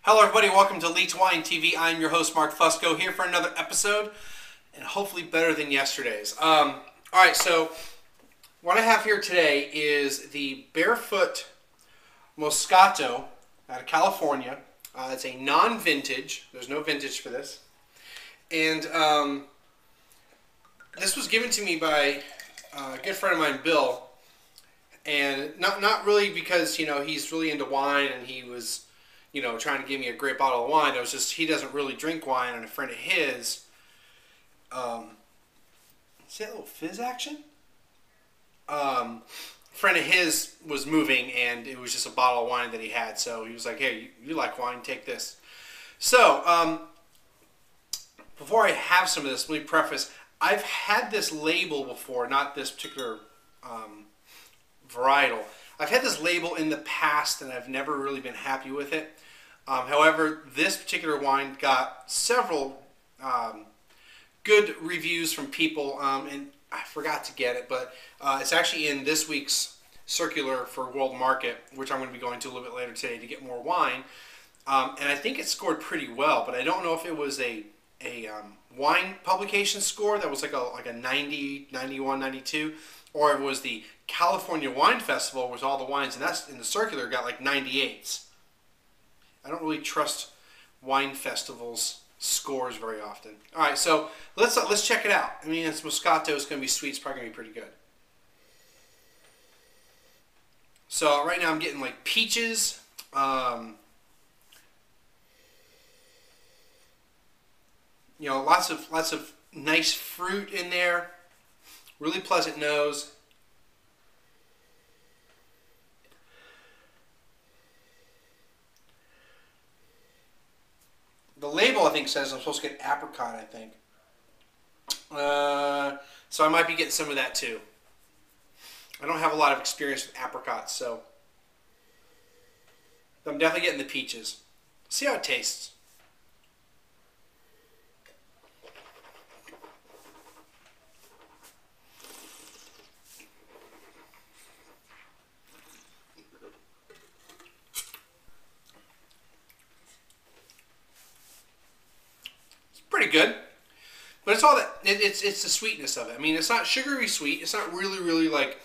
Hello everybody, welcome to Leeds Wine TV. I'm your host Mark Fusco here for another episode, and hopefully better than yesterday's. Alright, so what I have here today is the Barefoot Moscato out of California. It's a non-vintage. There's no vintage for this. And this was given to me by a good friend of mine, Bill. And not really because, he's really into wine and he was trying to give me a great bottle of wine. It was just he doesn't really drink wine, and a friend of his, see that little fizz action? Friend of his was moving, and it was just a bottle of wine that he had. So he was like, "Hey, you like wine? Take this." So before I have some of this, let me preface: I've had this label before, not this particular varietal. I've had this label in the past, and I've never really been happy with it. However, this particular wine got several good reviews from people, and I forgot to get it, but it's actually in this week's circular for World Market, which I'm going to be going to a little bit later today to get more wine. And I think it scored pretty well, but I don't know if it was a wine publication score that was like a 90, 91, 92, or it was the California Wine Festival, was all the wines, and that's in the circular got like 98s. I don't really trust wine festivals scores very often. All right, so let's check it out. I mean, it's Moscato. It's going to be sweet. It's probably going to be pretty good. So right now I'm getting like peaches. Lots of nice fruit in there. Really pleasant nose. The label, I think, says I'm supposed to get apricot, I think. So I might be getting some of that too. I don't have a lot of experience with apricots, so I'm definitely getting the peaches. See how it tastes. Pretty good, but it's all that it's the sweetness of it. I mean, it's not sugary sweet. It's not really like,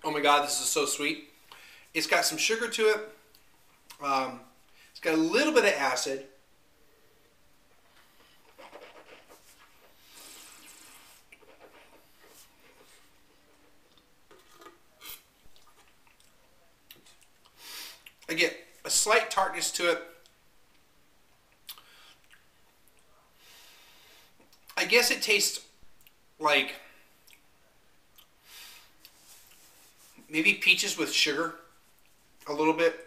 oh my god, this is so sweet. It's got some sugar to it. It's got a little bit of acid. I get a slight tartness to it. I guess it tastes like maybe peaches with sugar a little bit.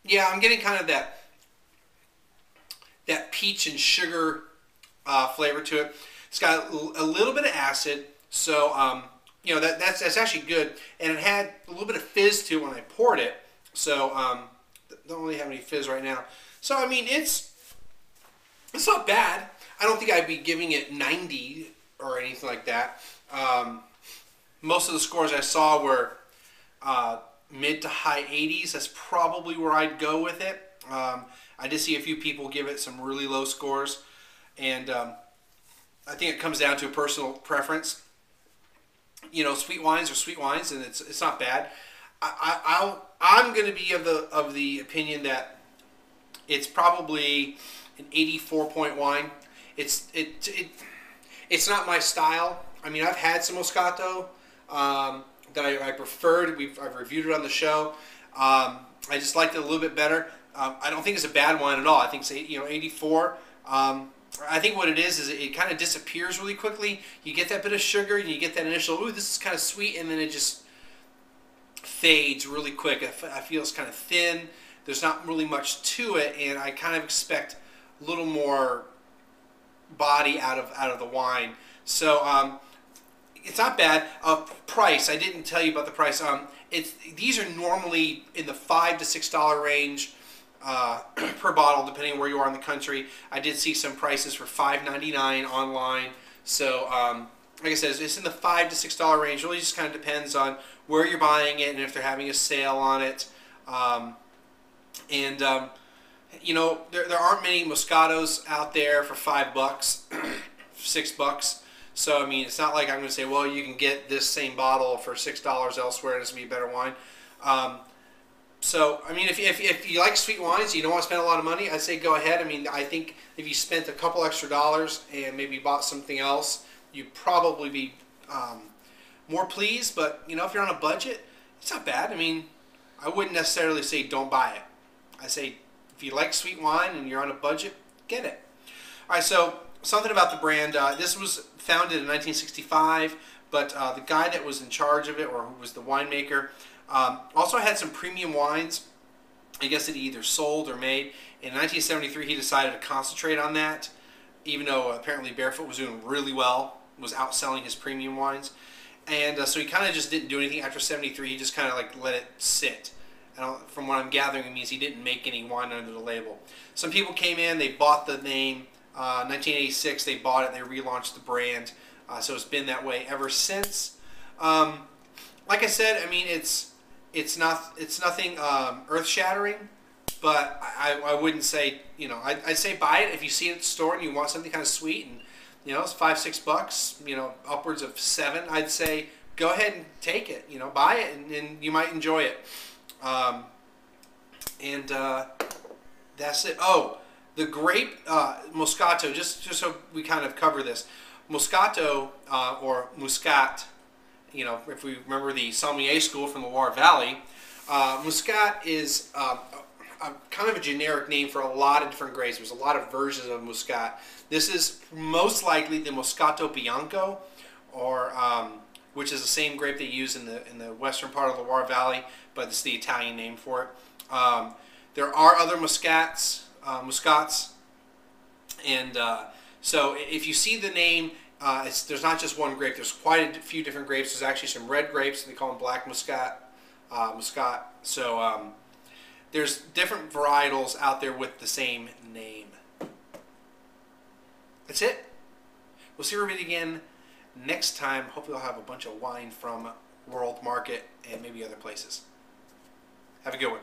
Yeah, I'm getting kind of that peach and sugar flavor to it. It's got a little bit of acid. So, that's actually good, and it had a little bit of fizz to it when I poured it. So, don't really have any fizz right now. So, I mean, it's not bad. I don't think I'd be giving it 90 or anything like that. Most of the scores I saw were mid to high 80s. That's probably where I'd go with it. I did see a few people give it some really low scores, and I think it comes down to a personal preference. Sweet wines are sweet wines, and it's not bad. I'm going to be of the opinion that it's probably an 84 point wine. It's not my style. I mean, I've had some Moscato that I preferred. I've reviewed it on the show. I just liked it a little bit better. I don't think it's a bad wine at all. I think it's 84. I think what it is it kind of disappears really quickly. You get that bit of sugar, and you get that initial, ooh, this is kind of sweet, and then it just fades really quick. I feel it's kind of thin. There's not really much to it, and I kind of expect a little more body out of the wine. So it's not bad. Price, I didn't tell you about the price. These are normally in the $5 to $6 range. per bottle, depending on where you are in the country. I did see some prices for $5.99 online. So, like I said, it's in the $5 to $6 range. Really just kind of depends on where you're buying it and if they're having a sale on it. You know, there aren't many Moscatos out there for $5, $6. So, I mean, it's not like I'm going to say, well, you can get this same bottle for $6 elsewhere and it's going to be better wine. So, I mean, if you like sweet wines, you don't want to spend a lot of money, I'd say go ahead. I mean, I think if you spent a couple extra dollars and maybe bought something else, you'd probably be more pleased. But, you know, if you're on a budget, it's not bad. I mean, I wouldn't necessarily say don't buy it. I say if you like sweet wine and you're on a budget, get it. All right, so something about the brand. This was founded in 1965, but the guy that was in charge of it, or who was the winemaker, also had some premium wines, I guess, that he either sold or made. In 1973, he decided to concentrate on that, even though apparently Barefoot was doing really well, was outselling his premium wines. And so he kind of just didn't do anything after 73. He just kind of like let it sit. From what I'm gathering, it means he didn't make any wine under the label. Some people came in, they bought the name. 1986, they bought it, they relaunched the brand. So it's been that way ever since. Like I said, I mean, it's nothing earth-shattering, but I wouldn't say, you know, I'd say buy it if you see it at the store and you want something kind of sweet, and you know, it's $5, $6, you know, upwards of $7. I'd say go ahead and take it, you know, buy it, and you might enjoy it. That's it. Oh, the grape Moscato. Just so we kind of cover this, Moscato or Muscat. You know, if we remember the sommelier school from the Loire Valley, Muscat is kind of a generic name for a lot of different grapes. There's a lot of versions of Muscat. This is most likely the Moscato Bianco, or which is the same grape they use in the western part of the Loire Valley, but it's the Italian name for it. There are other Muscats, and so if you see the name, there's not just one grape. There's quite a few different grapes. There's actually some red grapes, and they call them black Muscat. So there's different varietals out there with the same name. That's it. We'll see everybody again next time. Hopefully I'll have a bunch of wine from World Market and maybe other places. Have a good one.